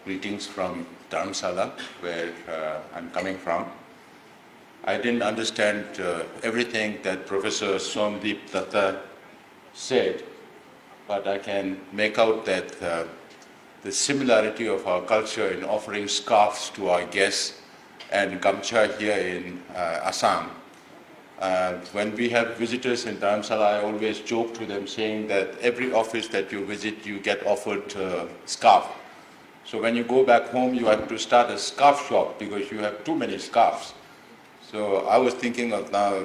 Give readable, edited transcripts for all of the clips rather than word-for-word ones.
greetings from Dharamsala, where I'm coming from. I didn't understand everything that Professor Somdeep Datta said, but I can make out that the similarity of our culture in offering scarves to our guests and gamcha here in Assam. When we have visitors in Dharamsala, I always joke to them saying that every office that you visit, you get offered scarf. So when you go back home, you have to start a scarf shop because you have too many scarves. So I was thinking of now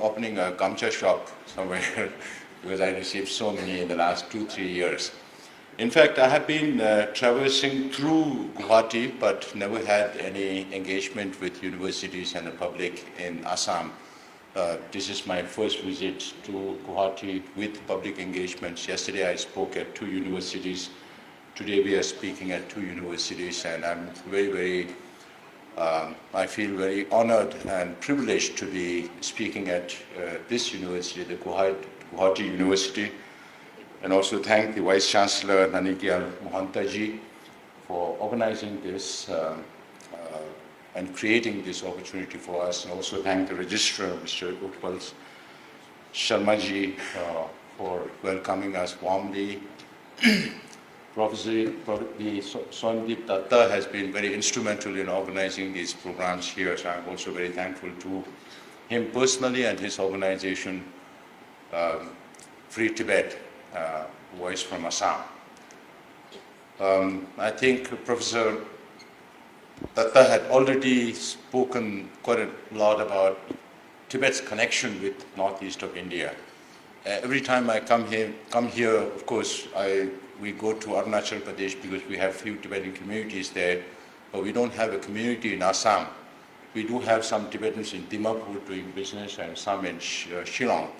opening a gamcha shop somewhere because I received so many in the last 2-3 years. In fact, I have been traversing through Guwahati, but never had any engagement with universities and the public in Assam. This is my first visit to Guwahati with public engagements. Yesterday I spoke at 2 universities. Today we are speaking at 2 universities, and I'm I feel very honored and privileged to be speaking at this university, the Guwahati University, and also thank the Vice Chancellor Nanigyal Mohantaji for organizing this and creating this opportunity for us, and also thank the Registrar, Mr. Utpal Sharmaji, for welcoming us warmly. Professor Somdeep Datta has been very instrumental in organizing these programs here, so I'm also very thankful to him personally and his organization, Free Tibet, Voice from Assam. I think Professor Datta had already spoken quite a lot about Tibet's connection with northeast of India. Every time I come here, of course, we go to Arunachal Pradesh because we have few Tibetan communities there, but we don't have a community in Assam. We do have some Tibetans in Dimapur doing business and some in Shillong.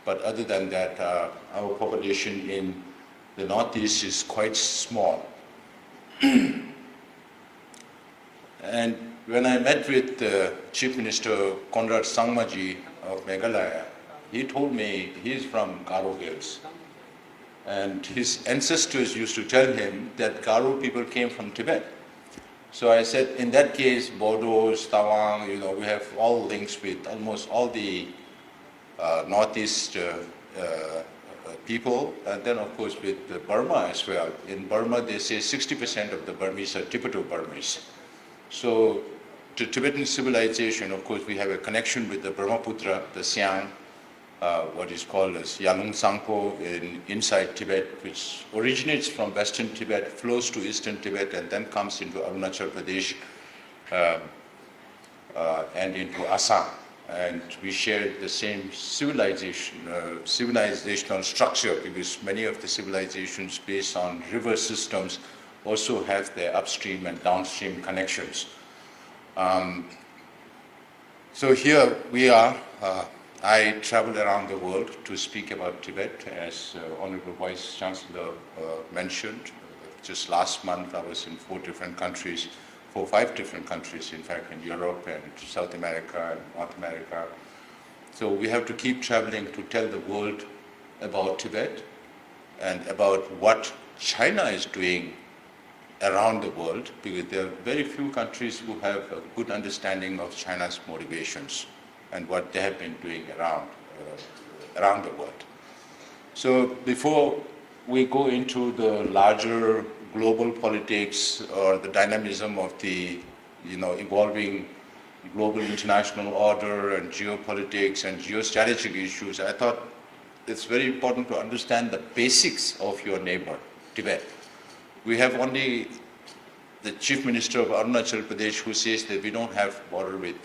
But other than that, our population in the northeast is quite small. And when I met with Chief Minister Conrad Sangmaji of Meghalaya, he told me he's from Garo Hills. And his ancestors used to tell him that Garo people came from Tibet. So I said, in that case, Bodo, Tawang, we have all links with almost all the northeast people, and then of course with Burma as well. In Burma, they say 60% of the Burmese are Tibeto-Burmese. So to Tibetan civilization, of course, we have a connection with the Brahmaputra, the Siang, what is called as Yalung Tsangpo inside Tibet, which originates from western Tibet, flows to eastern Tibet, and then comes into Arunachal Pradesh and into Assam. And we share the same civilizational structure, because many of the civilizations based on river systems also have their upstream and downstream connections. So here we are. I traveled around the world to speak about Tibet, as Honorable Vice Chancellor mentioned. Just last month I was in 5 different countries, in fact, in Europe and South America and North America. So we have to keep traveling to tell the world about Tibet and about what China is doing around the world, because there are very few countries who have a good understanding of China's motivations and what they have been doing around the world. So before we go into the larger global politics or the dynamism of the evolving global international order and geopolitics and geostrategic issues, I thought it's very important to understand the basics of your neighbor, Tibet. We have only the Chief Minister of Arunachal Pradesh who says that we don't have border with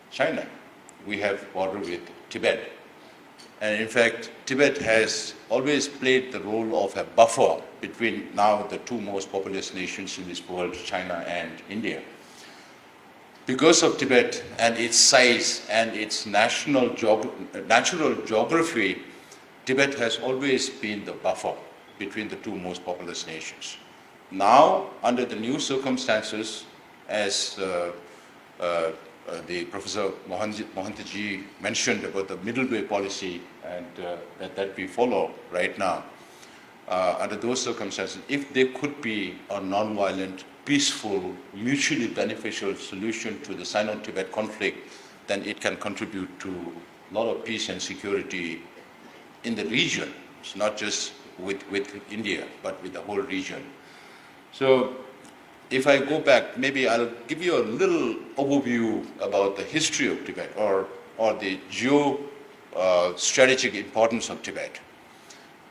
China. We have border with Tibet. And in fact, Tibet has always played the role of a buffer between now the 2 most populous nations in this world, China and India. Because of Tibet and its size and its natural geography, Tibet has always been the buffer between the 2 most populous nations. Now, under the new circumstances, as the Professor Mohantaji mentioned about the middle way policy and that we follow right now, under those circumstances, if there could be a non-violent, peaceful, mutually beneficial solution to the Sino-Tibet conflict, then it can contribute to a lot of peace and security in the region. It's not just with India, but with the whole region. So if I go back, maybe I'll give you a little overview about the history of Tibet or the strategic importance of Tibet.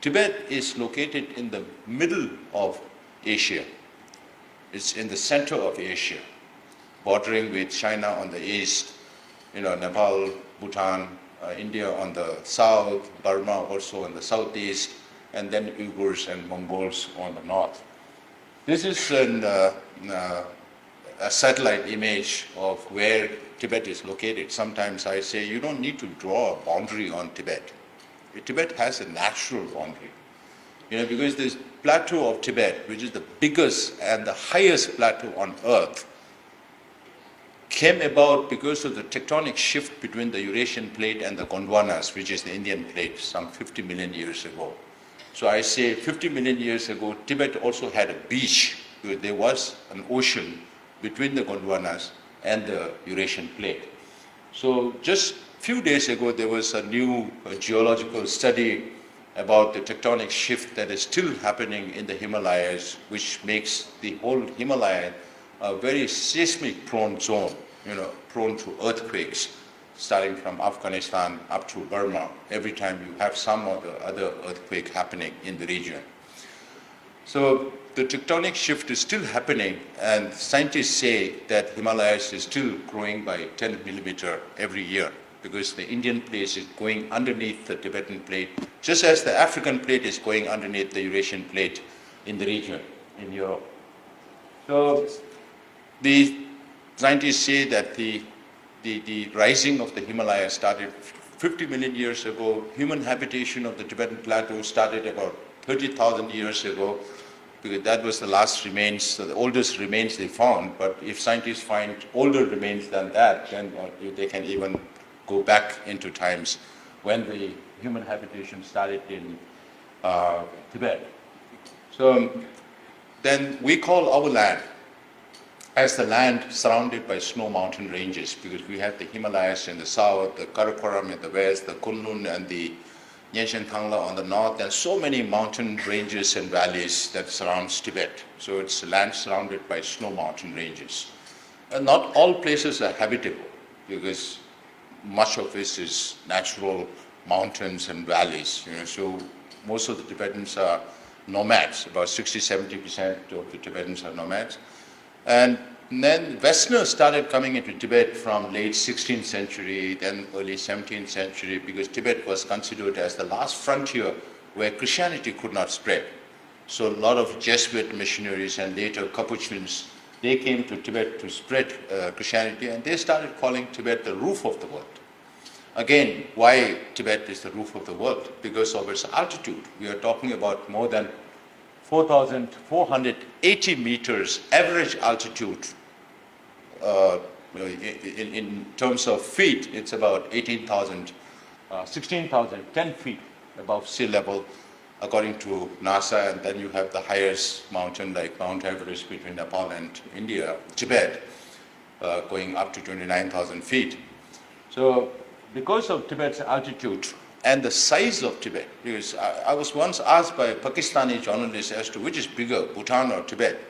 Tibet is located in the middle of Asia. It's in the center of Asia, bordering with China on the east, Nepal, Bhutan, India on the south, Burma also on the southeast, and then Uyghurs and Mongols on the north. This is a satellite image of where Tibet is located. Sometimes I say you don't need to draw a boundary on Tibet. Tibet has a natural boundary, because this plateau of Tibet, which is the biggest and the highest plateau on earth, came about because of the tectonic shift between the Eurasian plate and the Gondwanas, which is the Indian plate, some 50 million years ago. So I say 50 million years ago, Tibet also had a beach, because there was an ocean between the Gondwanas and the Eurasian plate. So just a few days ago, there was a new geological study about the tectonic shift that is still happening in the Himalayas, which makes the whole Himalaya a very seismic prone zone, prone to earthquakes, starting from Afghanistan up to Burma, every time you have some or the other earthquake happening in the region. So the tectonic shift is still happening, and scientists say that Himalayas is still growing by 10 millimeter every year, because the Indian plate is going underneath the Tibetan plate, just as the African plate is going underneath the Eurasian plate in the region, in Europe. So the scientists say that the rising of the Himalayas started 50 million years ago. Human habitation of the Tibetan plateau started about 30,000 years ago, because that was the last remains, so the oldest remains they found. But if scientists find older remains than that, then they can even go back into times when the human habitation started in Tibet. So then we call our land as the land surrounded by snow mountain ranges, because we have the Himalayas in the south, the Karakoram in the west, the Kunlun and the Nyenchen Thangla on the north, and so many mountain ranges and valleys that surrounds Tibet. So it's a land surrounded by snow mountain ranges. And not all places are habitable, because much of this is natural mountains and valleys. So most of the Tibetans are nomads. About 60-70% of the Tibetans are nomads. And then Westerners started coming into Tibet from late 16th century, then early 17th century, because Tibet was considered as the last frontier where Christianity could not spread. So a lot of Jesuit missionaries and later Capuchins, they came to Tibet to spread Christianity, and they started calling Tibet the roof of the world. Again, why Tibet is the roof of the world? Because of its altitude. We are talking about more than 4,480 meters average altitude. In terms of feet, it's about 16,000, 10 feet above sea level, according to NASA. And then you have the highest mountain like Mount Everest between Nepal and India, Tibet, going up to 29,000 feet. So because of Tibet's altitude and the size of Tibet, because I was once asked by a Pakistani journalist as to which is bigger, Bhutan or Tibet.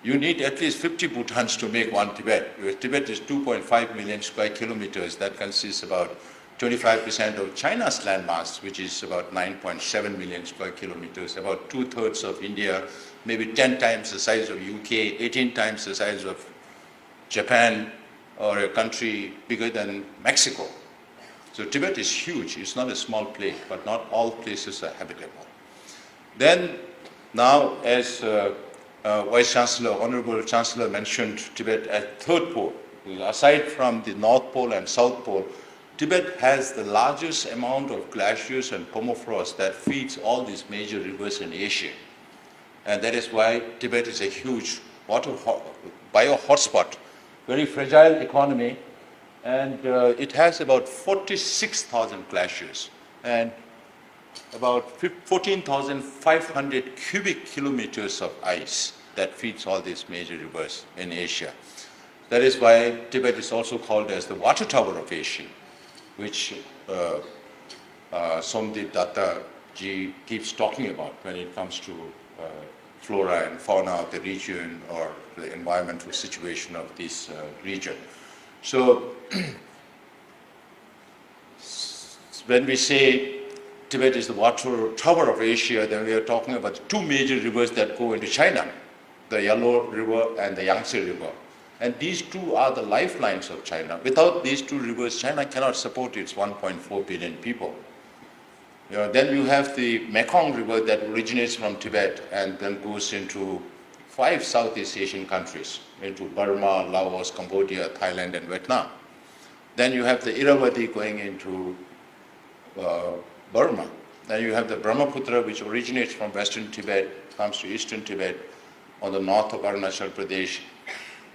You need at least 50 Bhutans to make one Tibet, because Tibet is 2.5 million square kilometers. That consists about 25% of China's landmass, which is about 9.7 million square kilometers, about 2/3 of India, maybe 10 times the size of UK, 18 times the size of Japan, or a country bigger than Mexico. So Tibet is huge. It's not a small place, but not all places are habitable. Then now, as Vice Chancellor, Honorable Chancellor mentioned Tibet as third pole. Aside from the North Pole and South Pole, Tibet has the largest amount of glaciers and permafrost that feeds all these major rivers in Asia. And that is why Tibet is a huge bio hotspot, very fragile economy, and it has about 46,000 glaciers and about 14,500 cubic kilometers of ice that feeds all these major rivers in Asia. That is why Tibet is also called as the water tower of Asia, which Somdeep Datta ji keeps talking about when it comes to flora and fauna of the region or the environmental situation of this region. So when we say Tibet is the water tower of Asia, then we are talking about two major rivers that go into China, the Yellow River and the Yangtze River. And these two are the lifelines of China. Without these two rivers, China cannot support its 1.4 billion people. Then you have the Mekong River that originates from Tibet and then goes into 5 Southeast Asian countries, into Burma, Laos, Cambodia, Thailand, and Vietnam. Then you have the Irrawaddy going into Burma. Then you have the Brahmaputra, which originates from western Tibet, comes to eastern Tibet, on the north of Arunachal Pradesh,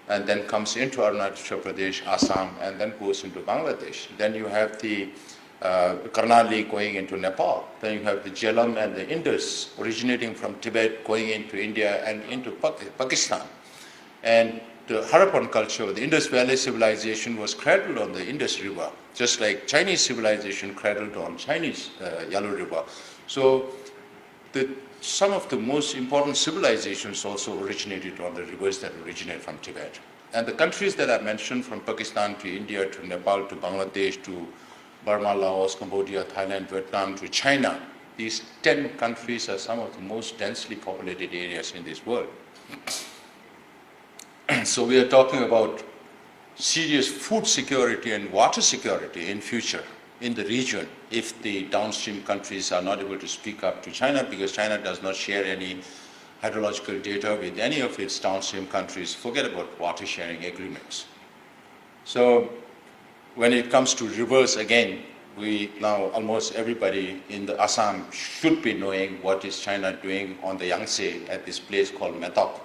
and then comes into Arunachal Pradesh, Assam, and then goes into Bangladesh. Then you have the Karnali going into Nepal. Then you have the Jhelum and the Indus originating from Tibet, going into India and into Pakistan. And the Harappan culture, the Indus Valley civilization, was cradled on the Indus River, just like Chinese civilization cradled on Chinese Yellow River. So some of the most important civilizations also originated on the rivers that originate from Tibet. And the countries that I mentioned, from Pakistan to India to Nepal to Bangladesh to Burma, Laos, Cambodia, Thailand, Vietnam to China, these 10 countries are some of the most densely populated areas in this world. So we are talking about serious food security and water security in future in the region if the downstream countries are not able to speak up to China, because China does not share any hydrological data with any of its downstream countries. Forget about water sharing agreements. So when it comes to rivers, again, we now almost everybody in the Assam should be knowing what is China doing on the Yangtze at this place called Metok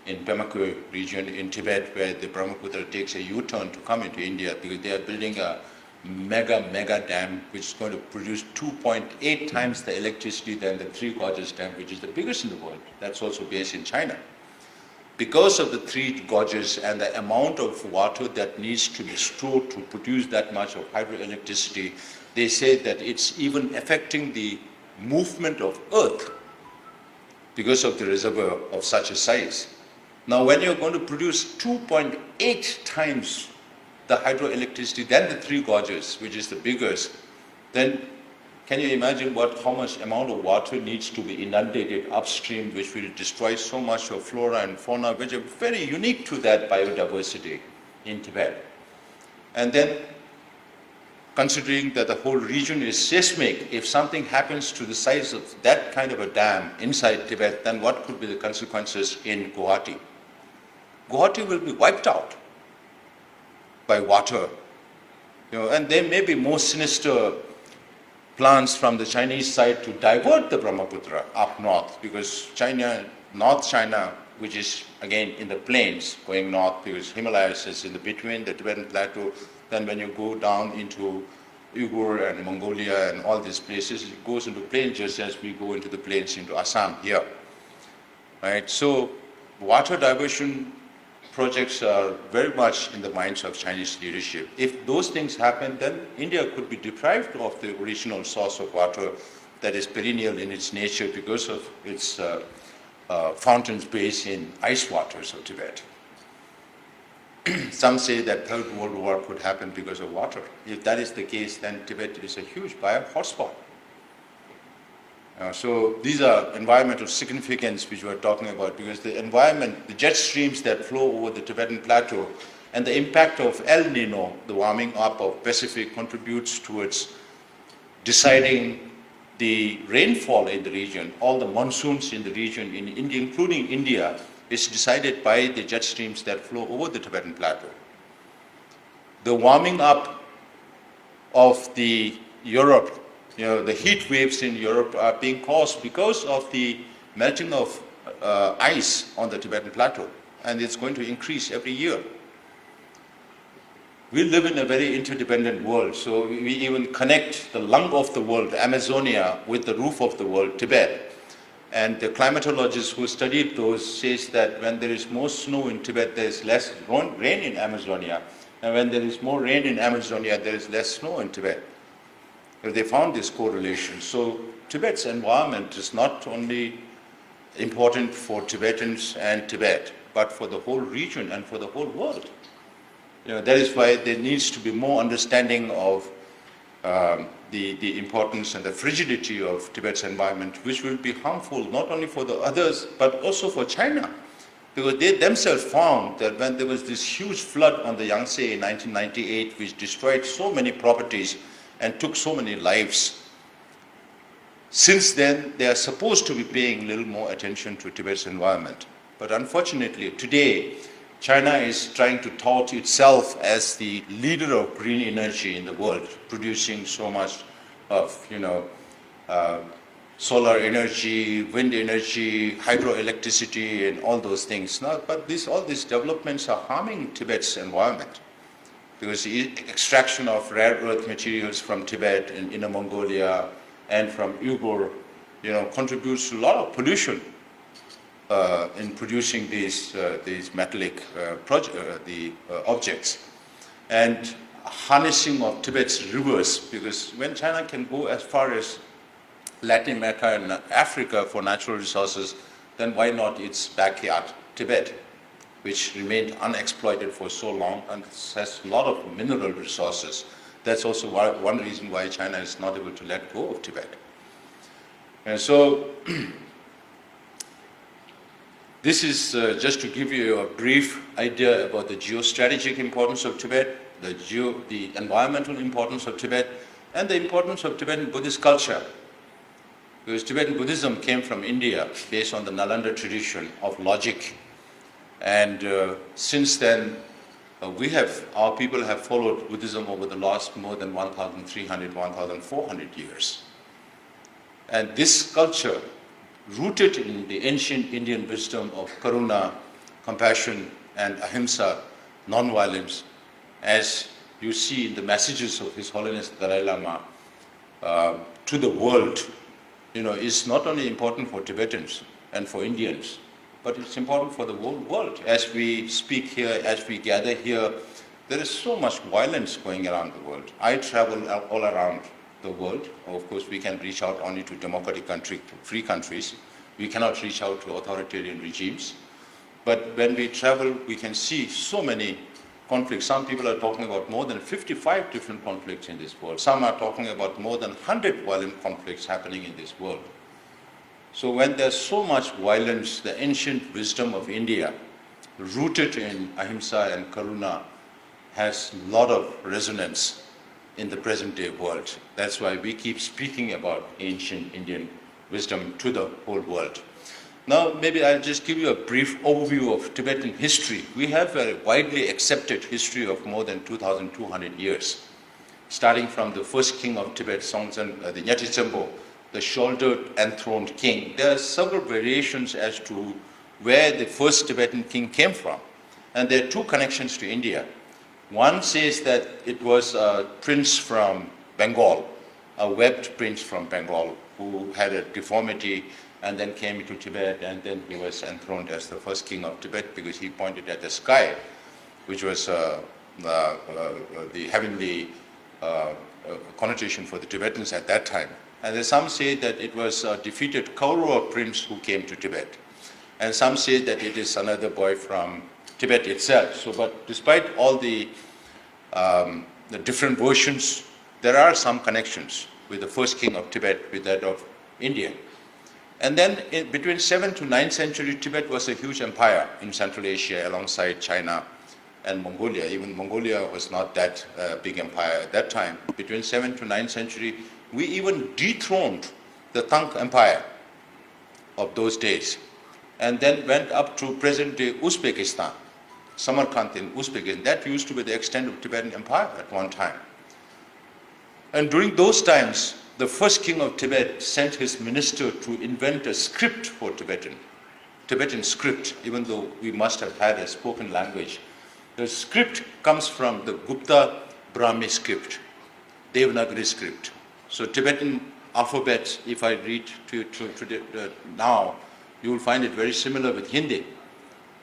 in Pema region in Tibet, where the Brahmaputra takes a U-turn to come into India, because they are building a mega dam which is going to produce 2.8 times the electricity than the Three Gorges Dam, which is the biggest in the world. That's also based in China. Because of the Three Gorges and the amount of water that needs to be stored to produce that much of hydroelectricity, they say that it's even affecting the movement of Earth because of the reservoir of such a size. Now, when you're going to produce 2.8 times the hydroelectricity than the Three Gorges, which is the biggest, then can you imagine how much amount of water needs to be inundated upstream, which will destroy so much of flora and fauna, which are very unique to that biodiversity in Tibet. And then, considering that the whole region is seismic, if something happens to the size of that kind of a dam inside Tibet, then what could be the consequences in Guwahati? Guwahati will be wiped out by water. And there may be more sinister plans from the Chinese side to divert the Brahmaputra up north, because North China, which is again in the plains going north, because Himalayas is in the between the Tibetan plateau. Then when you go down into Uyghur and Mongolia and all these places, it goes into plains just as we go into the plains into Assam here. Right? So water diversion projects are very much in the minds of Chinese leadership. If those things happen, then India could be deprived of the original source of water that is perennial in its nature because of its fountains based in ice waters of Tibet. Some say that Third World War could happen because of water. If that is the case, then Tibet is a huge bio hotspot. So these are environmental significance which we are talking about, because the environment, the jet streams that flow over the Tibetan plateau and the impact of El Nino, the warming up of Pacific, contributes towards deciding the rainfall in the region. All the monsoons in the region, in India, including India, is decided by the jet streams that flow over the Tibetan plateau. The warming up of the Europe, the heat waves in Europe are being caused because of the melting of ice on the Tibetan plateau, and it's going to increase every year. we live in a very interdependent world. So we even connect the lung of the world, Amazonia, with the roof of the world, Tibet. And the climatologists who studied those says that when there is more snow in Tibet, there is less rain in Amazonia. And when there is more rain in Amazonia, there is less snow in Tibet. They found this correlation. So Tibet's environment is not only important for Tibetans and Tibet, but for the whole region and for the whole world. That is why there needs to be more understanding of the importance and the fragility of Tibet's environment, which will be harmful not only for the others, but also for China. Because they themselves found that when there was this huge flood on the Yangtze in 1998, which destroyed so many properties and took so many lives, since then they are supposed to be paying a little more attention to Tibet's environment. But unfortunately, today, China is trying to tout itself as the leader of green energy in the world, producing so much of, solar energy, wind energy, hydroelectricity, and all those things. Now, but all these developments are harming Tibet's environment, because the extraction of rare earth materials from Tibet and Inner Mongolia and from Uyghur, contributes to a lot of pollution in producing these metallic objects. And harnessing of Tibet's rivers, because when China can go as far as Latin America and Africa for natural resources, then why not its backyard, Tibet, which remained unexploited for so long and has a lot of mineral resources. That's also one reason why China is not able to let go of Tibet. And so, this is just to give you a brief idea about the geostrategic importance of Tibet, the environmental importance of Tibet, and the importance of Tibetan Buddhist culture. Because Tibetan Buddhism came from India based on the Nalanda tradition of logic. And since then, our people have followed Buddhism over the last more than 1,300, 1,400 years. And this culture, rooted in the ancient Indian wisdom of karuna, compassion, and ahimsa, non-violence, as you see in the messages of His Holiness Dalai Lama to the world, is not only important for Tibetans and for Indians, but it's important for the whole world. As we speak here, as we gather here, there is so much violence going around the world. I travel all around the world. Of course, we can reach out only to democratic free countries. We cannot reach out to authoritarian regimes. But when we travel, we can see so many conflicts. Some people are talking about more than 55 different conflicts in this world. Some are talking about more than 100 violent conflicts happening in this world. So when there's so much violence, the ancient wisdom of India, rooted in ahimsa and karuna, has a lot of resonance in the present day world. That's why we keep speaking about ancient Indian wisdom to the whole world. Now, maybe I'll just give you a brief overview of Tibetan history. We have a widely accepted history of more than 2,200 years, starting from the first king of Tibet, Songtsen, the Nyati Tsembo, the shouldered enthroned king. There are several variations as to where the first Tibetan king came from. And there are two connections to India. One says that it was a prince from Bengal, a webbed prince from Bengal, who had a deformity and then came to Tibet, and then he was enthroned as the first king of Tibet because he pointed at the sky, which was the heavenly connotation for the Tibetans at that time. And some say that it was a defeated Kaurava prince who came to Tibet. And some say that it is another boy from Tibet itself. So, but despite all the different versions, there are some connections with the first king of Tibet with that of India. And then between 7th to 9th century, Tibet was a huge empire in Central Asia alongside China and Mongolia. Even Mongolia was not that big empire at that time. Between 7th to 9th century, we even dethroned the Tang Empire of those days, and then went up to present-day Uzbekistan, Samarkand in Uzbekistan. That used to be the extent of Tibetan Empire at one time. And during those times, the first king of Tibet sent his minister to invent a script for Tibetan script, even though we must have had a spoken language The script comes from the Gupta Brahmi script, Devanagari script. So Tibetan alphabet, if I read to you now, you will find it very similar with Hindi.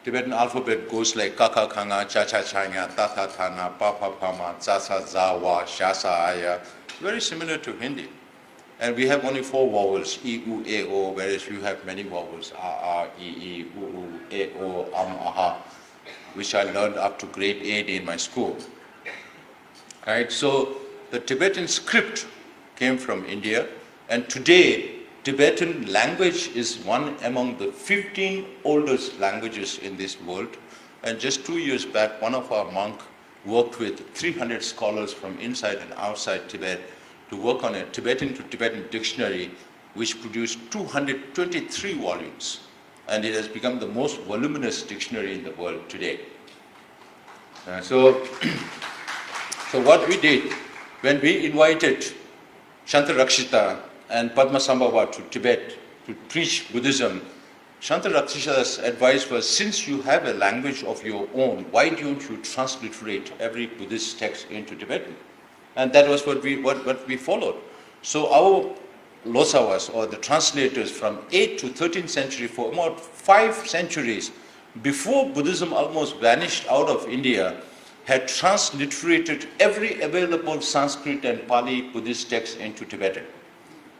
Tibetan alphabet goes like kaka kanga, cha cha changa, ta ta thana, pa pa pama, za sa za wa, sha sa aya. Very similar to Hindi. And we have only 4 vowels, e, u, e, o, whereas you have many vowels, a, e, u, e, o, aha, which I learned up to grade 8 in my school. Right? So the Tibetan script came from India, and today Tibetan language is one among the 15 oldest languages in this world. And just 2 years back, one of our monks worked with 300 scholars from inside and outside Tibet to work on a Tibetan to Tibetan dictionary, which produced 223 volumes. And it has become the most voluminous dictionary in the world today. So what we did, when we invited Shantarakshita and Padmasambhava to Tibet to preach Buddhism, Shantarakshita's advice was, since you have a language of your own, why don't you transliterate every Buddhist text into Tibetan? And that was what we followed. So our Losavas, or the translators from 8th to 13th century, for about 5 centuries, before Buddhism almost vanished out of India, had transliterated every available Sanskrit and Pali Buddhist text into Tibetan.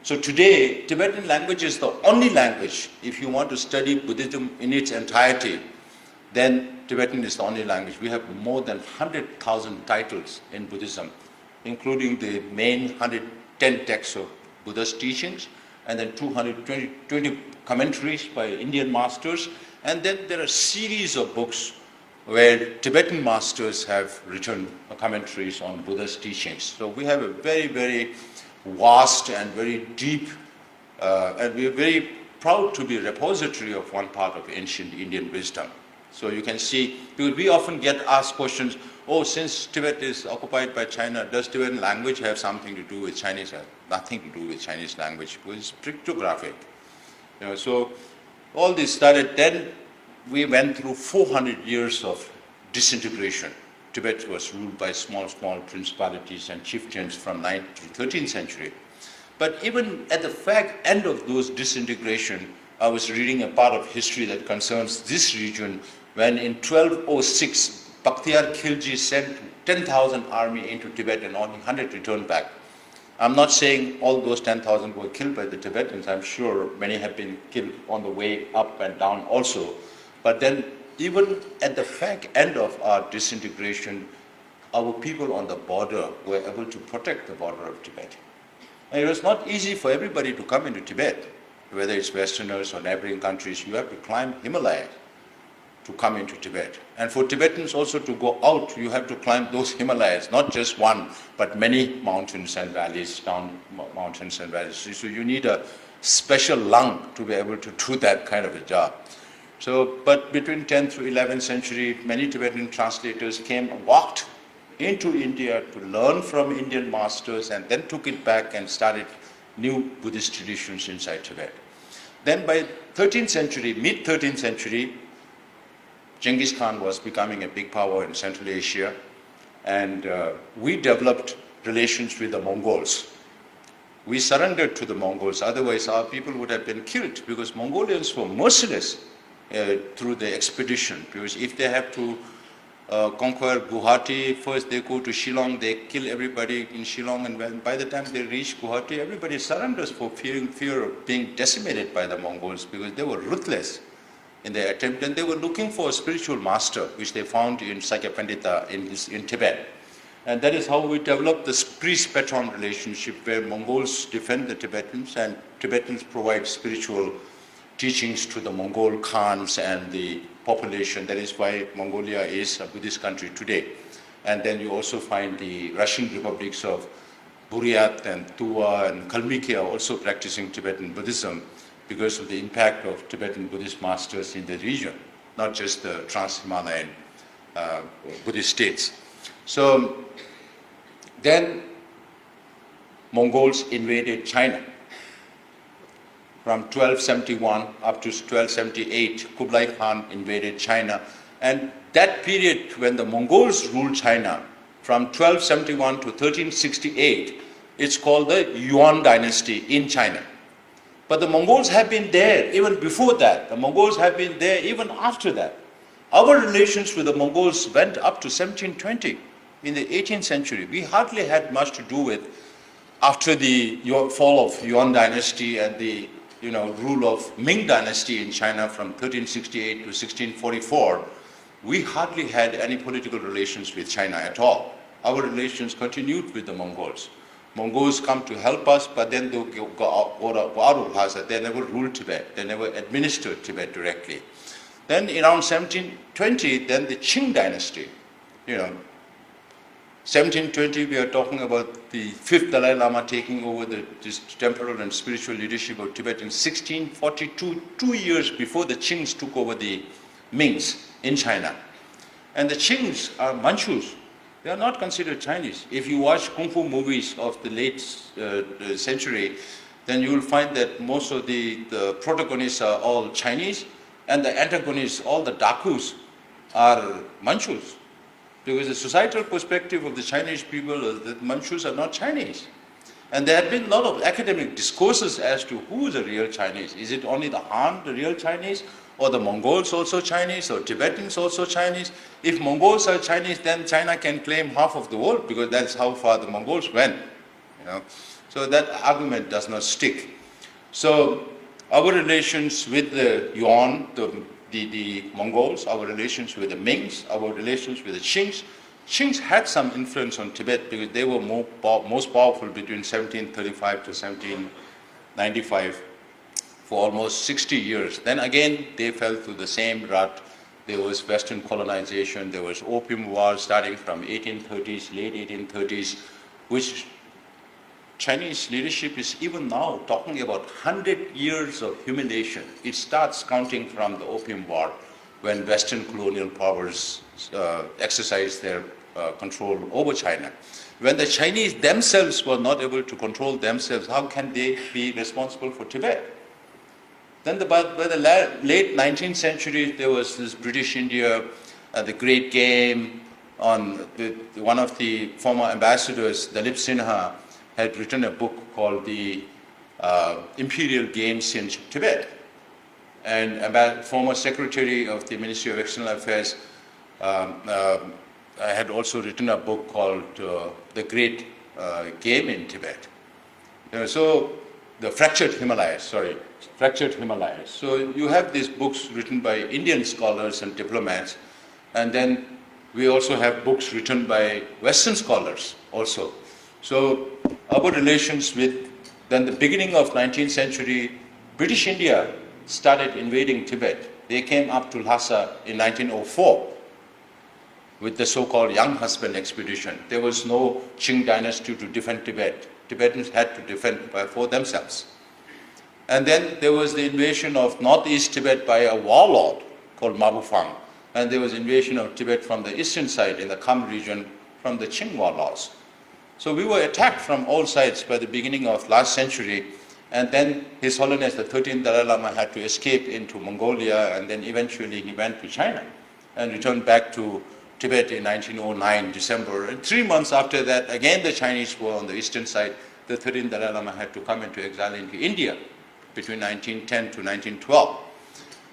So today, Tibetan language is the only language, if you want to study Buddhism in its entirety, then Tibetan is the only language. We have more than 100,000 titles in Buddhism, including the main 110 texts of Buddha's teachings, and then 220 commentaries by Indian masters, and then there are a series of books where Tibetan masters have written commentaries on Buddha's teachings. So we have a very, very vast and very deep, and we are very proud to be a repository of one part of ancient Indian wisdom. So you can see, because we often get asked questions, oh, since Tibet is occupied by China, does Tibetan language have something to do with Chinese? Nothing to do with Chinese language, because it's pictographic. So all this started, then we went through 400 years of disintegration. Tibet was ruled by small principalities and chieftains from 9th to 13th century. But even at the end of those disintegration, I was reading a part of history that concerns this region, when in 1206, Bakhtiyar Khilji sent 10,000 army into Tibet and only 100 returned back. I'm not saying all those 10,000 were killed by the Tibetans. I'm sure many have been killed on the way up and down also. But then even at the end of our disintegration, our people on the border were able to protect the border of Tibet. And it was not easy for everybody to come into Tibet, whether it's Westerners or neighboring countries. You have to climb Himalayas to come into Tibet. And for Tibetans also to go out, you have to climb those Himalayas, not just one, but many mountains and valleys, down mountains and valleys. So you need a special lung to be able to do that kind of a job. So, but between 10th to 11th century, many Tibetan translators walked into India to learn from Indian masters, and then took it back and started new Buddhist traditions inside Tibet. Then by 13th century, mid-13th century, Genghis Khan was becoming a big power in Central Asia, and we developed relations with the Mongols. We surrendered to the Mongols, otherwise our people would have been killed, because Mongolians were merciless through the expedition. Because if they have to conquer Guwahati, first they go to Shillong, they kill everybody in Shillong, and by the time they reach Guwahati, everybody surrenders for fear of being decimated by the Mongols, because they were ruthless in their attempt, and they were looking for a spiritual master, which they found in Sakya Pandita in Tibet. And that is how we developed this priest-patron relationship, where Mongols defend the Tibetans and Tibetans provide spiritual teachings to the Mongol Khans and the population. That is why Mongolia is a Buddhist country today. And then you also find the Russian republics of Buryat and Tuva and Kalmykia also practicing Tibetan Buddhism, because of the impact of Tibetan Buddhist masters in the region, not just the Trans-Himalayan Buddhist states. So then Mongols invaded China. From 1271 up to 1278, Kublai Khan invaded China, And that period when the Mongols ruled China, from 1271 to 1368, it's called the Yuan dynasty in China. But the Mongols have been there even before that. The Mongols have been there even after that. Our relations with the Mongols went up to 1720 in the 18th century. We hardly had much to do with after the fall of Yuan dynasty and the rule of Ming dynasty in China from 1368 to 1644. We hardly had any political relations with China at all. Our relations continued with the Mongols. Mongols come to help us, but then they go out of Lhasa. They never ruled Tibet. They never administered Tibet directly. Then around 1720, then the Qing dynasty. 1720, we are talking about the 5th Dalai Lama taking over this temporal and spiritual leadership of Tibet in 1642, 2 years before the Qings took over the Mings in China. And the Qings are Manchus. They are not considered Chinese. If you watch Kung Fu movies of the late century, then you will find that most of the protagonists are all Chinese, and the antagonists, all the Dakus, are Manchus. Because the societal perspective of the Chinese people is that Manchus are not Chinese. And there have been a lot of academic discourses as to who is the real Chinese. Is it only the Han, the real Chinese, or the Mongols also Chinese, or Tibetans also Chinese? If Mongols are Chinese, then China can claim half of the world, because that's how far the Mongols went. So that argument does not stick. So our relations with the Yuan, the Mongols, our relations with the Mings, our relations with the Qings. Qings had some influence on Tibet because they were most powerful between 1735 to 1795 for almost 60 years. Then again, they fell through the same rut. There was Western colonization, there was Opium War starting from 1830s, late 1830s, which Chinese leadership is even now talking about 100 years of humiliation. It starts counting from the Opium War when Western colonial powers exercised their control over China. When the Chinese themselves were not able to control themselves, how can they be responsible for Tibet? Then by the late 19th century, there was this British India, the Great Game. One of the former ambassadors, Dalip Sinha, had written a book called The Imperial Games in Tibet. And former Secretary of the Ministry of External Affairs had also written a book called The Great Game in Tibet. So the Fractured Himalayas. So you have these books written by Indian scholars and diplomats, and then we also have books written by Western scholars also. So our relations with, then the beginning of 19th century, British India started invading Tibet. They came up to Lhasa in 1904 with the so-called Young Husband expedition. There was no Qing dynasty to defend Tibet. Tibetans had to defend for themselves. And then there was the invasion of northeast Tibet by a warlord called Mabufang. And there was invasion of Tibet from the eastern side in the Kham region from the Qing warlords. So we were attacked from all sides by the beginning of last century, and then His Holiness the 13th Dalai Lama had to escape into Mongolia, and then eventually he went to China and returned back to Tibet in 1909, December. And 3 months after that, again the Chinese were on the eastern side. The 13th Dalai Lama had to come into exile into India between 1910 to 1912.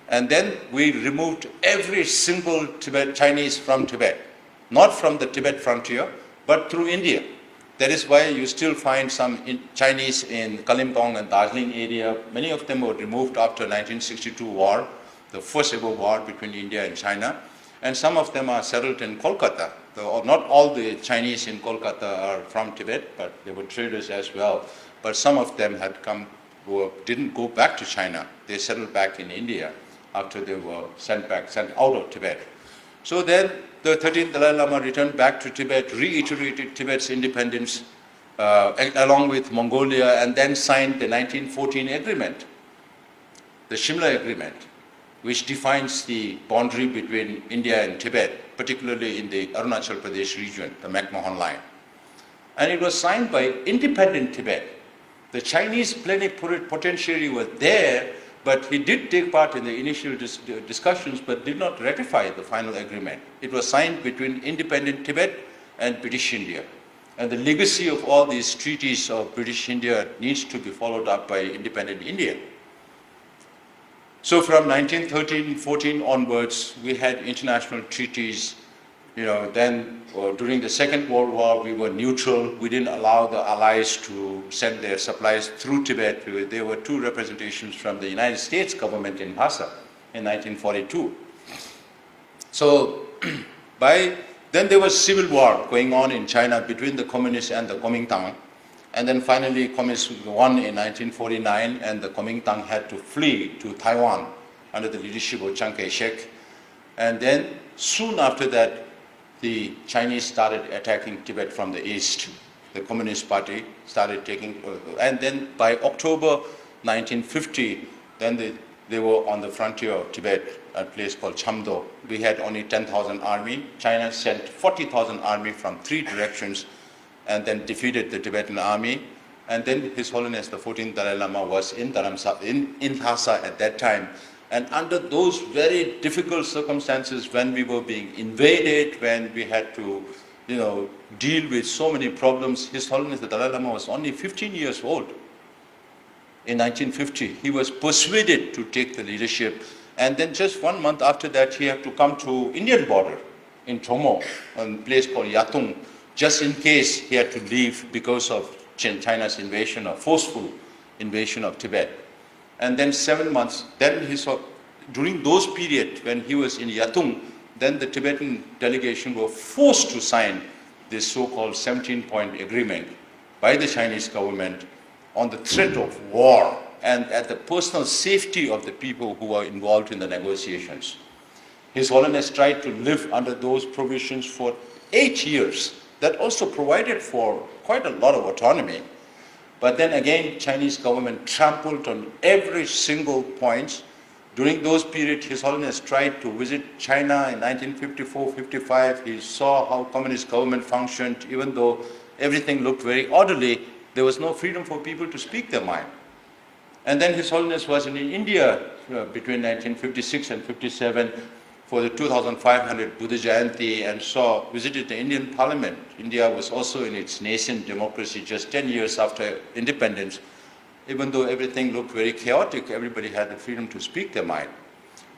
And then we removed every single Chinese from Tibet, not from the Tibet frontier, but through India. That is why you still find some Chinese in Kalimpong and Darjeeling area. Many of them were removed after 1962 war, the first ever war between India and China. And some of them are settled in Kolkata. Not all the Chinese in Kolkata are from Tibet, but they were traders as well. But some of them had come who didn't go back to China. They settled back in India after they were sent out of Tibet. So then the 13th Dalai Lama returned back to Tibet, reiterated Tibet's independence along with Mongolia, and then signed the 1914 agreement, the Shimla Agreement, which defines the boundary between India and Tibet, particularly in the Arunachal Pradesh region, the McMahon line. And it was signed by independent Tibet. The Chinese plenipotentiary were there, But he did take part in the initial discussions, but did not ratify the final agreement. It was signed between independent Tibet and British India. And the legacy of all these treaties of British India needs to be followed up by independent India. So from 1913-14 onwards, we had international treaties. Then during the Second World War, we were neutral. We didn't allow the Allies to send their supplies through Tibet. There were 2 representations from the United States government in Lhasa in 1942. So then there was civil war going on in China between the communists and the Kuomintang. And then finally, communists won in 1949, and the Kuomintang had to flee to Taiwan under the leadership of Chiang Kai-shek. And then soon after that, the Chinese started attacking Tibet from the east. The Communist Party started taking, and then by October 1950, then they were on the frontier of Tibet, a place called Chamdo. We had only 10,000 army. China sent 40,000 army from 3 directions, and then defeated the Tibetan army. And then His Holiness the 14th Dalai Lama was in Lhasa at that time. And under those very difficult circumstances, when we were being invaded, when we had to, deal with so many problems, His Holiness the Dalai Lama was only 15 years old. In 1950, he was persuaded to take the leadership. And then just 1 month after that, he had to come to Indian border in Chomo, a place called Yatung, just in case he had to leave because of China's invasion, or forceful invasion of Tibet. And then 7 months, then during those periods when he was in Yatung, then the Tibetan delegation were forced to sign this so-called 17-point agreement by the Chinese government on the threat of war and at the personal safety of the people who were involved in the negotiations. His Holiness tried to live under those provisions for 8 years. That also provided for quite a lot of autonomy. But then again, Chinese government trampled on every single point. During those periods, His Holiness tried to visit China in 1954-55. He saw how communist government functioned. Even though everything looked very orderly, there was no freedom for people to speak their mind. And then His Holiness was in India between 1956 and 57 for the 2500 Buddha Jayanti, and visited the Indian Parliament. India was also in its nascent democracy just 10 years after independence. Even though everything looked very chaotic, everybody had the freedom to speak their mind.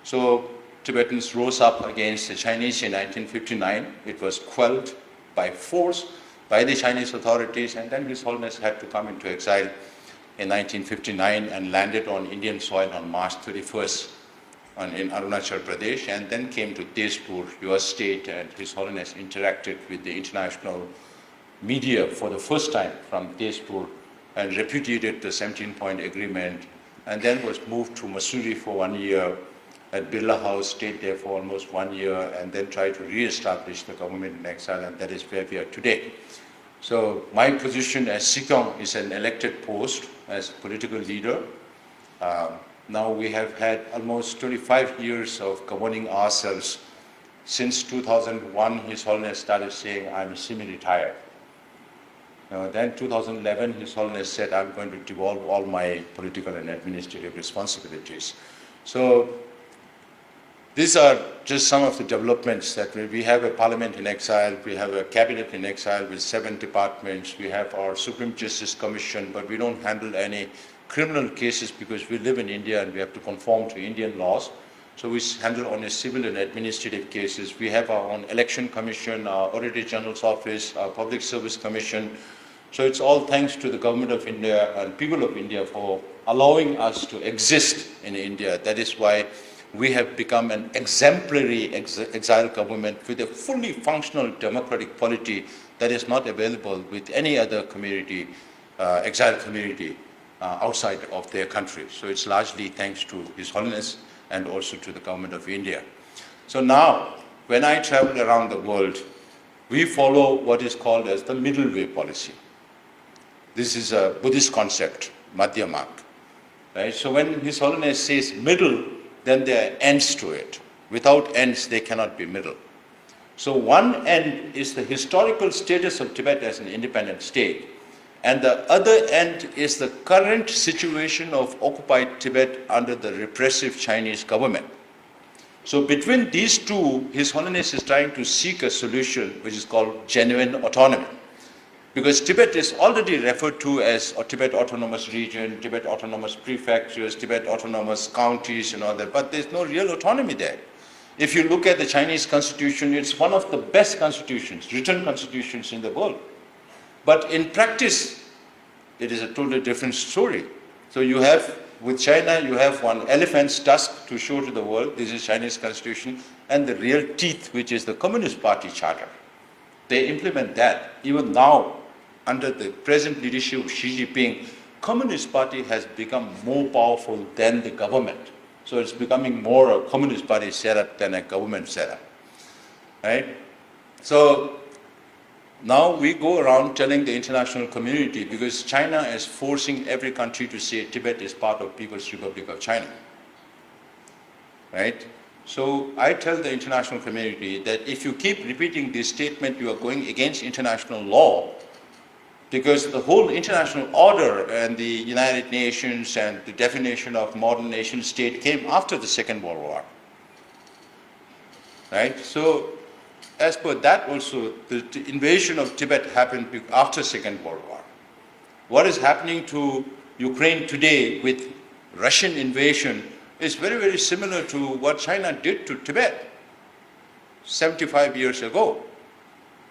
So Tibetans rose up against the Chinese in 1959. It was quelled by force by the Chinese authorities, and then His Holiness had to come into exile in 1959 and landed on Indian soil on March 31st. In Arunachal Pradesh, and then came to Tezpur, your state, and His Holiness interacted with the international media for the first time from Tezpur and repudiated the 17-point agreement, and then was moved to Mussoorie for 1 year, at Birla House, stayed there for almost 1 year, and then tried to re-establish the government in exile, and that is where we are today. So my position as Sikyong is an elected post as political leader. Now we have had almost 25 years of governing ourselves. Since 2001, His Holiness started saying, I'm semi-retired. Then 2011, His Holiness said, I'm going to devolve all my political and administrative responsibilities. So these are just some of the developments that we have a parliament in exile, we have a cabinet in exile with 7 departments, we have our Supreme Justice Commission, but we don't handle any criminal cases because we live in India and we have to conform to Indian laws. So we handle only civil and administrative cases. We have our own election commission, our Auditor General's office, our Public Service Commission. So it's all thanks to the government of India and people of India for allowing us to exist in India. That is why we have become an exemplary exile government with a fully functional democratic polity that is not available with any other community, exile community outside of their country. So it's largely thanks to His Holiness and also to the government of India. So now, when I travel around the world, we follow what is called as the middle way policy. This is a Buddhist concept, Madhya Marg. Right? So when His Holiness says middle, then there are ends to it. Without ends, they cannot be middle. So one end is the historical status of Tibet as an independent state. And the other end is the current situation of occupied Tibet under the repressive Chinese government. So between these two, His Holiness is trying to seek a solution which is called genuine autonomy. Because Tibet is already referred to as a Tibet Autonomous Region, Tibet Autonomous Prefectures, Tibet Autonomous Counties and all that, but there's no real autonomy there. If you look at the Chinese constitution, it's one of the best constitutions, written constitutions in the world. But in practice, it is a totally different story. So you have, with China, you have one elephant's tusk to show to the world, this is Chinese constitution, and the real teeth, which is the Communist Party charter. They implement that. Even now, under the present leadership of Xi Jinping, Communist Party has become more powerful than the government. So it's becoming more a Communist Party setup than a government setup, right? So now we go around telling the international community, because China is forcing every country to say Tibet is part of People's Republic of China, right? So I tell the international community that if you keep repeating this statement, you are going against international law, because the whole international order and the United Nations and the definition of modern nation state came after the Second World War, right? So as per that also, the invasion of Tibet happened after Second World War. What is happening to Ukraine today with Russian invasion is very, very similar to what China did to Tibet 75 years ago.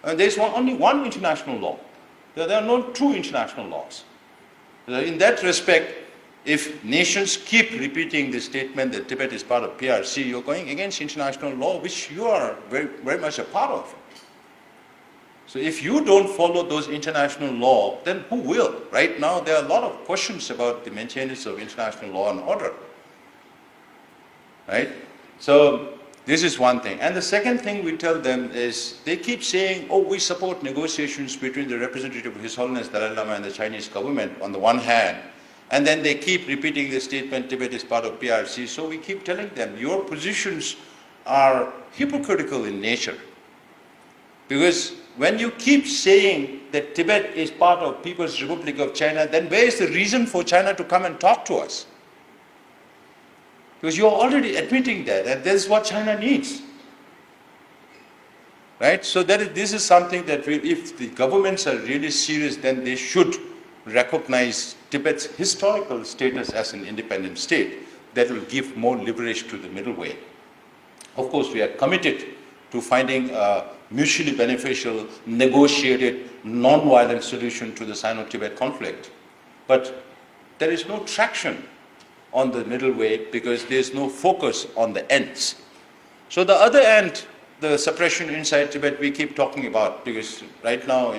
And there's only one international law. There are no two international laws. In that respect, if nations keep repeating the statement that Tibet is part of PRC, you're going against international law, which you are very, very much a part of. So if you don't follow those international law, then who will? Right now, there are a lot of questions about the maintenance of international law and order. Right? So this is one thing. And the second thing we tell them is, they keep saying, oh, we support negotiations between the representative of His Holiness Dalai Lama and the Chinese government on the one hand, and then they keep repeating the statement, Tibet is part of PRC. So we keep telling them, your positions are hypocritical in nature. Because when you keep saying that Tibet is part of People's Republic of China, then where is the reason for China to come and talk to us? Because you are already admitting that, and that is what China needs. Right? So this is something that if the governments are really serious, then they should recognize Tibet's historical status as an independent state. That will give more leverage to the middle way. Of course, we are committed to finding a mutually beneficial, negotiated, non-violent solution to the Sino-Tibet conflict. But there is no traction on the middle way because there is no focus on the ends. So the other end, the suppression inside Tibet, we keep talking about, because right now,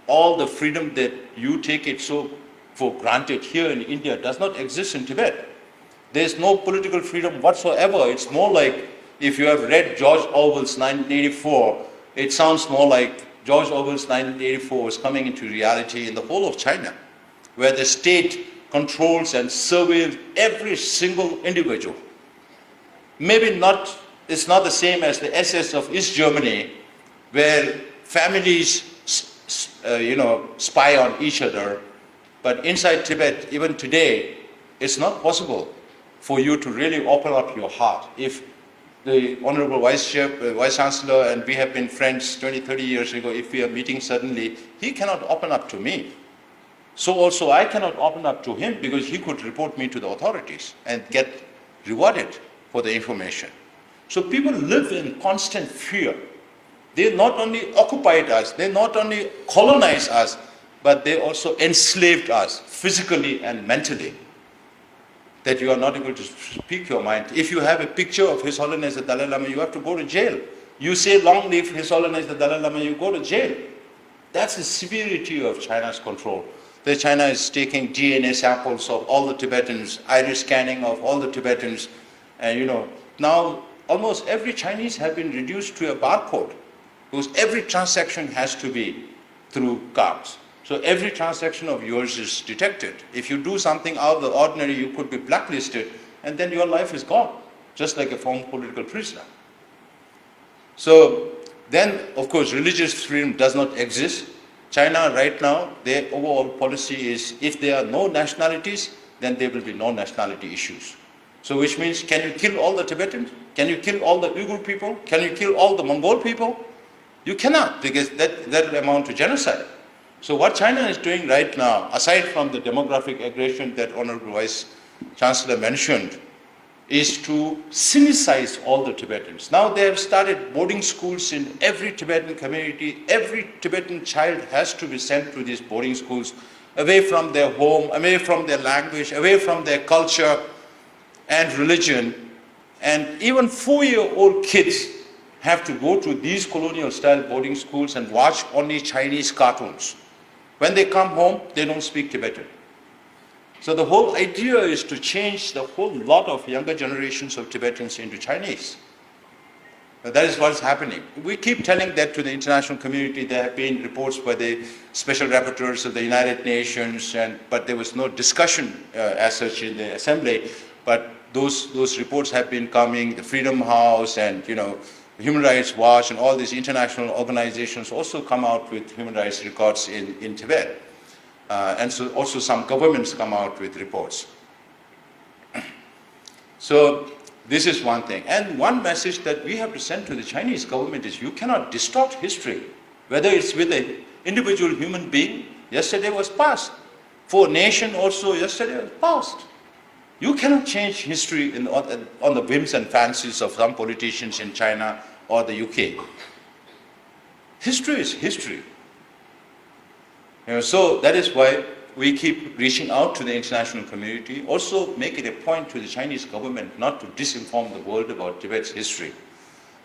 all the freedom that you take it so for granted here in India does not exist in Tibet. There is no political freedom whatsoever. It's more like, if you have read George Orwell's 1984, it sounds more like George Orwell's 1984 is coming into reality in the whole of China, where the state controls and surveils every single individual. Maybe not, it's not the same as the SS of East Germany, where families spy on each other. But inside Tibet, even today, it's not possible for you to really open up your heart. If the Honorable Vice Chancellor and we have been friends 20, 30 years ago, if we are meeting suddenly, he cannot open up to me. So also I cannot open up to him because he could report me to the authorities and get rewarded for the information. So people live in constant fear. They not only occupied us, they not only colonized us, but they also enslaved us physically and mentally. That you are not able to speak your mind. If you have a picture of His Holiness the Dalai Lama, you have to go to jail. You say long live His Holiness the Dalai Lama, you go to jail. That's the severity of China's control. That China is taking DNA samples of all the Tibetans, iris scanning of all the Tibetans, and now almost every Chinese have been reduced to a barcode, because every transaction has to be through cards. So every transaction of yours is detected. If you do something out of the ordinary, you could be blacklisted, and then your life is gone, just like a former political prisoner. So then, of course, religious freedom does not exist. China right now, their overall policy is if there are no nationalities, then there will be no nationality issues. So which means, can you kill all the Tibetans? Can you kill all the Uyghur people? Can you kill all the Mongol people? You cannot, because that will amount to genocide. So what China is doing right now, aside from the demographic aggression that Honorable Vice Chancellor mentioned, is to sinicize all the Tibetans. Now they have started boarding schools in every Tibetan community. Every Tibetan child has to be sent to these boarding schools, away from their home, away from their language, away from their culture and religion. And even 4-year-old kids have to go to these colonial-style boarding schools and watch only Chinese cartoons. When they come home, they don't speak Tibetan. So the whole idea is to change the whole lot of younger generations of Tibetans into Chinese. Now that is what's happening. We keep telling that to the international community. There have been reports by the special rapporteurs of the United Nations, but there was no discussion as such in the assembly. But those reports have been coming. The Freedom House and Human Rights Watch and all these international organizations also come out with human rights records in Tibet. And so also some governments come out with reports. So this is one thing. And one message that we have to send to the Chinese government is you cannot distort history. Whether it's with an individual human being, yesterday was past. For a nation also, yesterday was past. You cannot change history on the whims and fancies of some politicians in China or the UK. History is history. So that is why we keep reaching out to the international community, also make it a point to the Chinese government not to disinform the world about Tibet's history.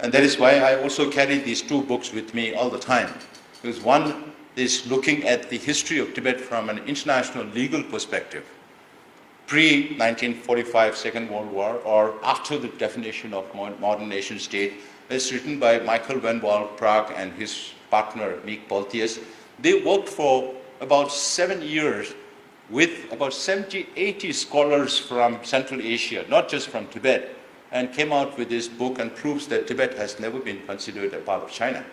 And that is why I also carry these 2 books with me all the time. Because one is looking at the history of Tibet from an international legal perspective, pre-1945 Second World War, or after the definition of modern nation state. It's written by Michael van Praag and his partner, Meek Poltius. They worked for about 7 years with about 70, 80 scholars from Central Asia, not just from Tibet, and came out with this book and proves that Tibet has never been considered a part of China.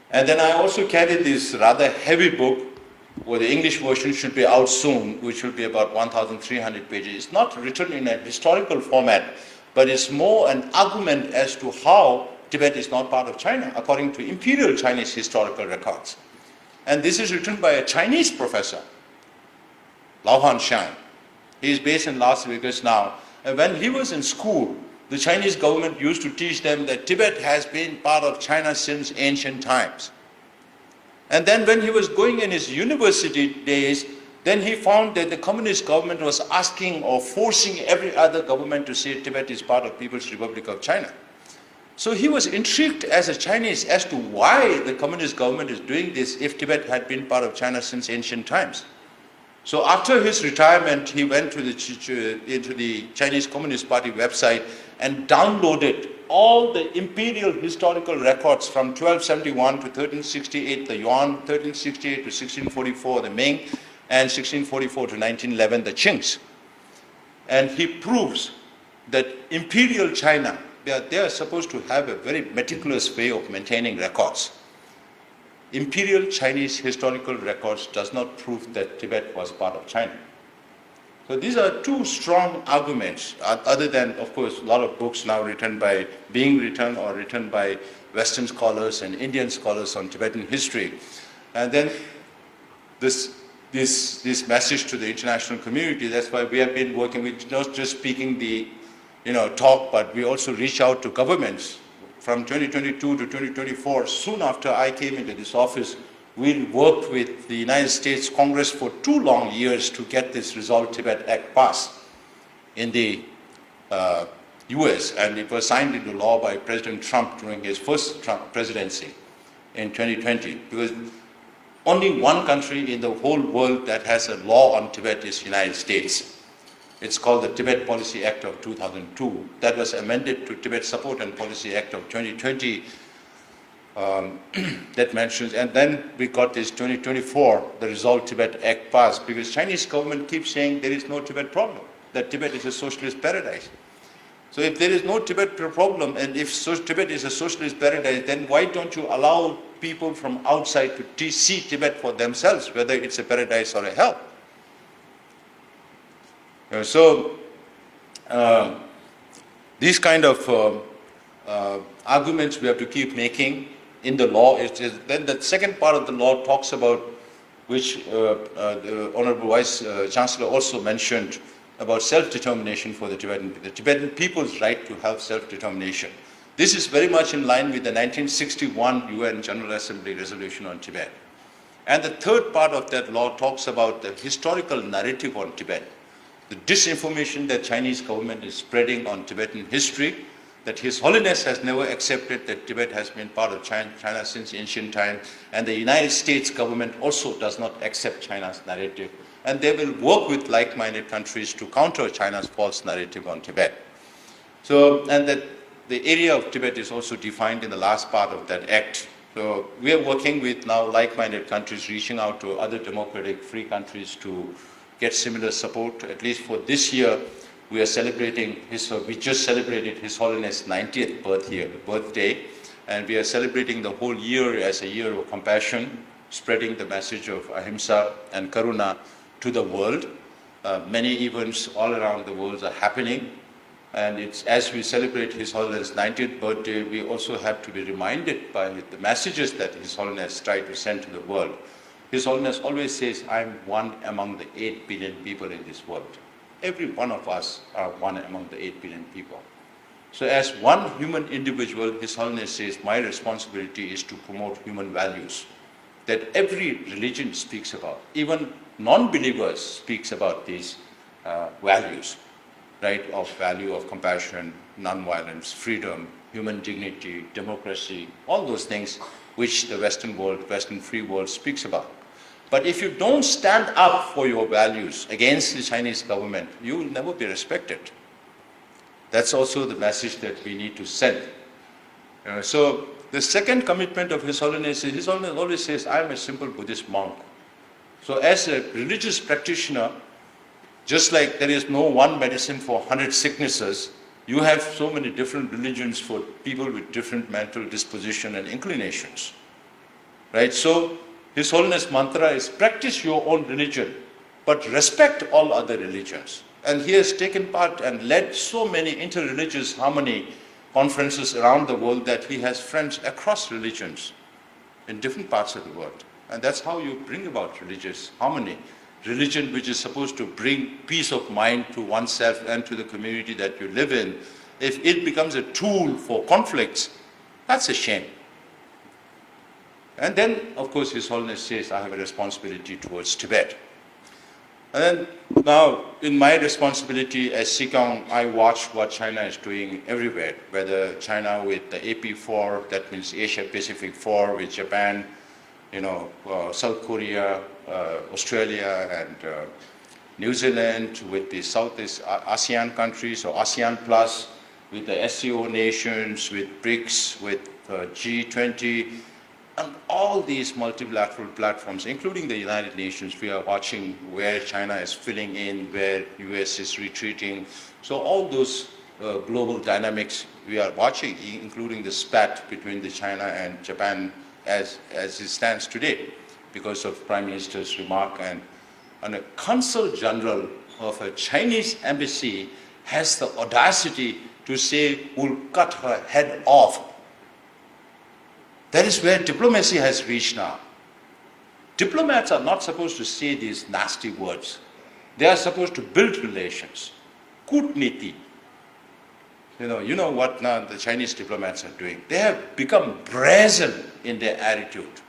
And then I also carried this rather heavy book, where the English version should be out soon, which will be about 1,300 pages. It's not written in a historical format, but it's more an argument as to how Tibet is not part of China, according to imperial Chinese historical records. And this is written by a Chinese professor, Lauhan Shang. He is based in Las Vegas now. And when he was in school, the Chinese government used to teach them that Tibet has been part of China since ancient times. And then when he was going in his university days, then he found that the communist government was asking or forcing every other government to say Tibet is part of People's Republic of China. So he was intrigued as a Chinese as to why the communist government is doing this if Tibet had been part of China since ancient times. So after his retirement, he went into the Chinese Communist Party website and downloaded all the imperial historical records from 1271 to 1368, the Yuan, 1368 to 1644, the Ming, and 1644 to 1911, the Qings. And he proves that imperial China, they are supposed to have a very meticulous way of maintaining records. Imperial Chinese historical records does not prove that Tibet was part of China. So these are 2 strong arguments, other than, of course, a lot of books now written by Western scholars and Indian scholars on Tibetan history. And then this message to the international community, that's why we have been working with not just speaking the talk, but we also reach out to governments. From 2022 to 2024, soon after I came into this office, we worked with the United States Congress for 2 long years to get this Resolve Tibet Act passed in the US, and it was signed into law by President Trump during his first presidency in 2020, because only one country in the whole world that has a law on Tibet is the United States. It's called the Tibet Policy Act of 2002. That was amended to Tibet Support and Policy Act of 2020 that mentions, and then we got this 2024, the Resolve Tibet Act passed, because Chinese government keeps saying there is no Tibet problem, that Tibet is a socialist paradise. So if there is no Tibet problem, and if Tibet is a socialist paradise, then why don't you allow people from outside to see Tibet for themselves, whether it's a paradise or a hell. So these kind of arguments we have to keep making in the law. Then the second part of the law talks about, which the Honorable Vice Chancellor also mentioned, about self-determination for the Tibetan people's right to have self-determination. This is very much in line with the 1961 UN General Assembly resolution on Tibet. And the third part of that law talks about the historical narrative on Tibet, the disinformation that Chinese government is spreading on Tibetan history, that His Holiness has never accepted that Tibet has been part of China since ancient times, and the United States government also does not accept China's narrative. And they will work with like-minded countries to counter China's false narrative on Tibet. So, and that the area of Tibet is also defined in the last part of that act. So we are working with now like-minded countries, reaching out to other democratic free countries to get similar support. At least for this year, we are celebrating we just celebrated His Holiness' 90th birthday, and we are celebrating the whole year as a year of compassion, spreading the message of ahimsa and karuna to the world. Many events all around the world are happening, and it's as we celebrate His Holiness' 90th birthday, we also have to be reminded by the messages that His Holiness tried to send to the world. His Holiness always says, I'm one among the 8 billion people in this world. Every one of us are one among the 8 billion people. So as one human individual, His Holiness says, my responsibility is to promote human values that every religion speaks about. Even non-believers speaks about these values, right, of value of compassion, non-violence, freedom, human dignity, democracy, all those things which the Western world, Western free world speaks about. But if you don't stand up for your values against the Chinese government, you will never be respected. That's also the message that we need to send. So the second commitment of His Holiness is, His Holiness always says, I am a simple Buddhist monk. So as a religious practitioner, just like there is no one medicine for 100 sicknesses, you have so many different religions for people with different mental disposition and inclinations. Right? So His Holiness' mantra is practice your own religion, but respect all other religions. And he has taken part and led so many inter-religious harmony conferences around the world that he has friends across religions in different parts of the world. And that's how you bring about religious harmony. Religion which is supposed to bring peace of mind to oneself and to the community that you live in, if it becomes a tool for conflicts, that's a shame. And then, of course, His Holiness says, I have a responsibility towards Tibet. And then now, in my responsibility as Sikyong, I watch what China is doing everywhere, whether China with the AP4, that means Asia-Pacific 4, with Japan, South Korea, Australia, and New Zealand, with the Southeast ASEAN countries, or ASEAN Plus, with the SCO nations, with BRICS, with G20, and all these multilateral platforms, including the United Nations, we are watching where China is filling in, where US is retreating. So all those global dynamics we are watching, including the spat between the China and Japan as it stands today, because of Prime Minister's remark. And a Consul General of a Chinese embassy has the audacity to say, we'll cut her head off. That is where diplomacy has reached now. Diplomats are not supposed to say these nasty words. They are supposed to build relations. Kutniti. You know what now the Chinese diplomats are doing. They have become brazen in their attitude.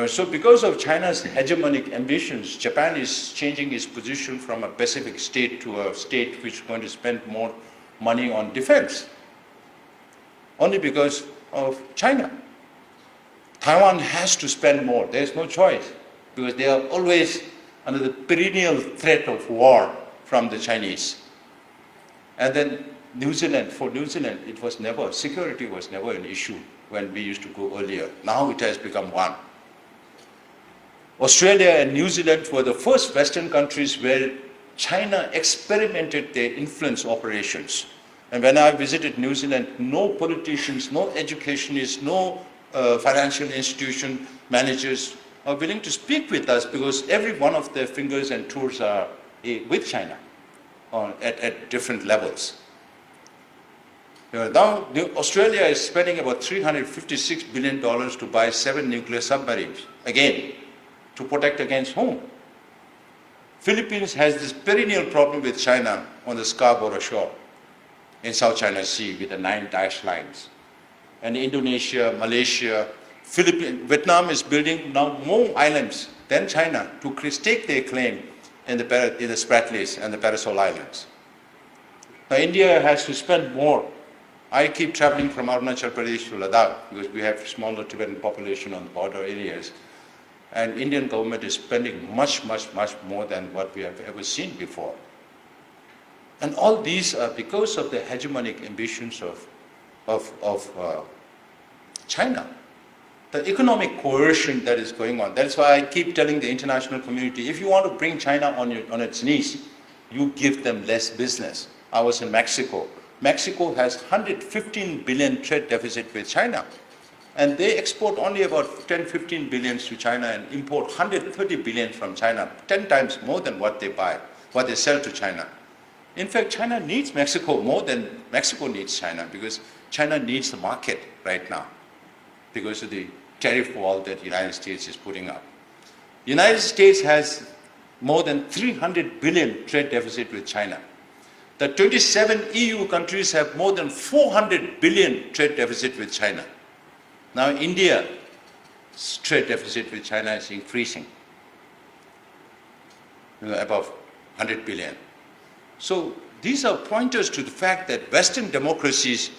So because of China's hegemonic ambitions, Japan is changing its position from a Pacific state to a state which is going to spend more money on defense. Only because of China. Taiwan has to spend more. There's no choice, because they are always under the perennial threat of war from the Chinese. And then for New Zealand, security was never an issue when we used to go earlier. Now it has become one. Australia and New Zealand were the first Western countries where China experimented their influence operations. And when I visited New Zealand, no politicians, no educationists, no financial institution managers are willing to speak with us because every one of their fingers and toes are with China at different levels. Now, Australia is spending about $356 billion to buy 7 nuclear submarines, again, to protect against whom? Philippines has this perennial problem with China on the Scarborough shore in South China Sea with the 9 dash lines. And Indonesia, Malaysia, Philippines, Vietnam is building now more islands than China to stake their claim in the Spratlys and the Parasol Islands. Now India has to spend more. I keep traveling from Arunachal Pradesh to Ladakh because we have smaller Tibetan population on the border areas. And Indian government is spending much, much, much more than what we have ever seen before. And all these are because of the hegemonic ambitions of China. The economic coercion that is going on. That's why I keep telling the international community, if you want to bring China on its knees, you give them less business. I was in Mexico. Mexico has 115 billion trade deficit with China. And they export only about 10, 15 billions to China and import 130 billion from China, 10 times more than what they buy, what they sell to China. In fact, China needs Mexico more than Mexico needs China because China needs the market right now because of the tariff wall that the United States is putting up. The United States has more than 300 billion trade deficit with China. The 27 EU countries have more than 400 billion trade deficit with China. Now India's trade deficit with China is increasing, above 100 billion. So these are pointers to the fact that Western democracies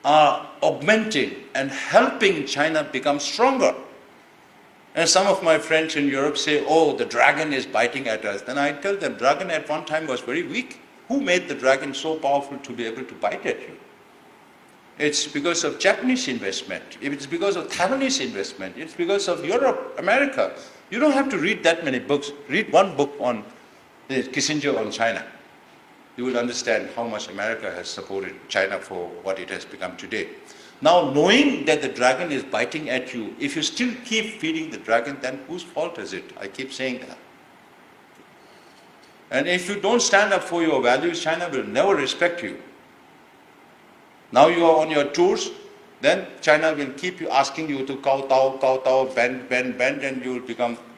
are augmenting and helping China become stronger. And some of my friends in Europe say, oh, the dragon is biting at us. Then I tell them, dragon at one time was very weak. Who made the dragon so powerful to be able to bite at you? It's because of Japanese investment. It's because of Taiwanese investment. It's because of Europe, America. You don't have to read that many books. Read one book on Kissinger on China. You will understand how much America has supported China for what it has become today. Now, knowing that the dragon is biting at you, if you still keep feeding the dragon, then whose fault is it? I keep saying that. And if you don't stand up for your values, China will never respect you. Now you are on your tours, then China will keep you asking you to kowtow, bend, and you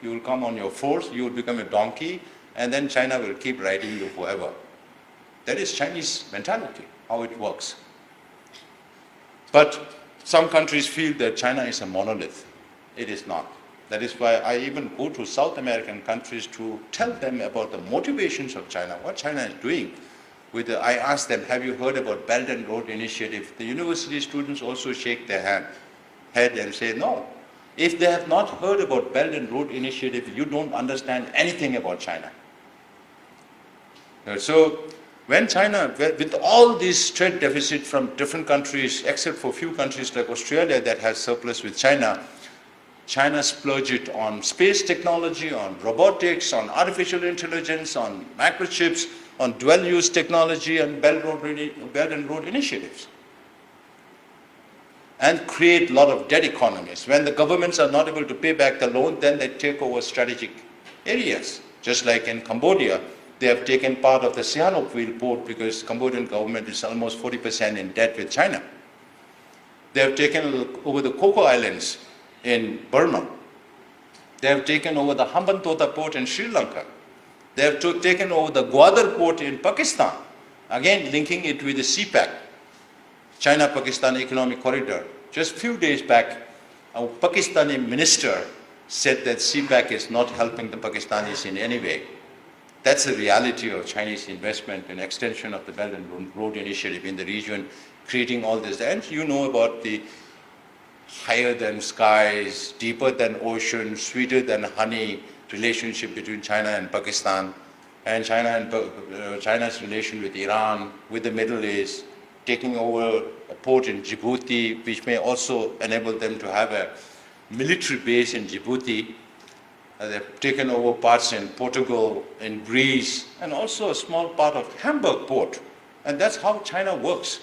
will come on your force, you will become a donkey, and then China will keep riding you forever. That is Chinese mentality, how it works. But some countries feel that China is a monolith. It is not. That is why I even go to South American countries to tell them about the motivations of China, what China is doing. I ask them, have you heard about Belt and Road Initiative? The university students also shake their head and say, no. If they have not heard about Belt and Road Initiative, you don't understand anything about China. So when China, with all these trade deficit from different countries, except for a few countries like Australia that has surplus with China, China splurged it on space technology, on robotics, on artificial intelligence, on microchips, on dual-use technology and Belt and Road initiatives. And create a lot of debt economies. When the governments are not able to pay back the loan, then they take over strategic areas. Just like in Cambodia, they have taken part of the Sihanoukville port because Cambodian government is almost 40% in debt with China. They have taken over the Coco Islands in Burma. They have taken over the Hambantota port in Sri Lanka. They have taken over the Gwadar port in Pakistan, again linking it with the CPEC, China-Pakistan Economic Corridor. Just a few days back, a Pakistani minister said that CPEC is not helping the Pakistanis in any way. That's the reality of Chinese investment and extension of the Belt and Road Initiative in the region, creating all this. And you know about the higher than skies, deeper than ocean, sweeter than honey relationship between China and Pakistan, and China's relation with Iran, with the Middle East, taking over a port in Djibouti, which may also enable them to have a military base in Djibouti. They've taken over parts in Portugal, in Greece, and also a small part of Hamburg port. And that's how China works.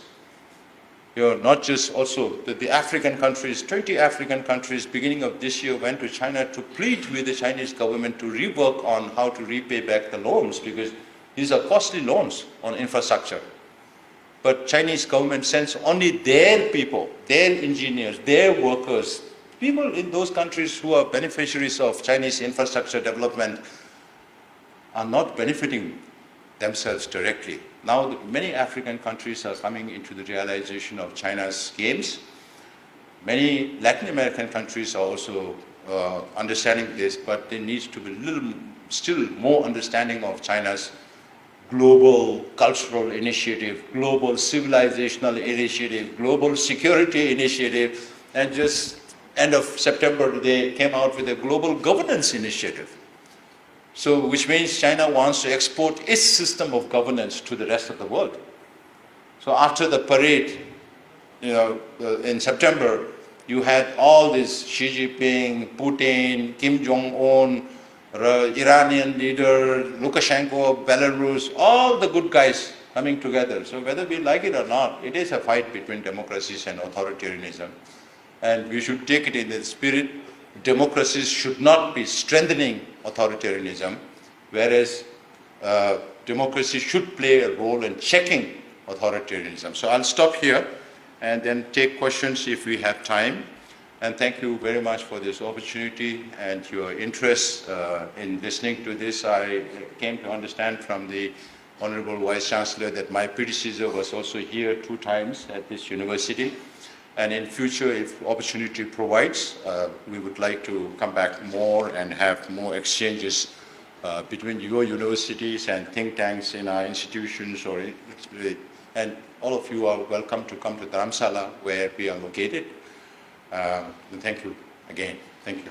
not just also the African countries, 20 African countries beginning of this year went to China to plead with the Chinese government to rework on how to repay back the loans, because these are costly loans on infrastructure. But Chinese government sends only their people, their engineers, their workers, people in those countries who are beneficiaries of Chinese infrastructure development are not benefiting themselves directly. Now, many African countries are coming into the realization of China's games. Many Latin American countries are also understanding this, but there needs to be still more understanding of China's global cultural initiative, global civilizational initiative, global security initiative, and just end of September they came out with a global governance initiative. So, which means China wants to export its system of governance to the rest of the world. So after the parade, in September, you had all this Xi Jinping, Putin, Kim Jong-un, Iranian leader, Lukashenko, Belarus, all the good guys coming together. So whether we like it or not, it is a fight between democracies and authoritarianism. And we should take it in the spirit. Democracies should not be strengthening authoritarianism, whereas democracy should play a role in checking authoritarianism. So I'll stop here and then take questions if we have time. And thank you very much for this opportunity and your interest in listening to this. I came to understand from the Honorable Vice Chancellor that my predecessor was also here 2 times at this university. And in future, if opportunity provides, we would like to come back more and have more exchanges between your universities and think tanks in our institutions. And all of you are welcome to come to Dharamsala, where we are located. And thank you again. Thank you.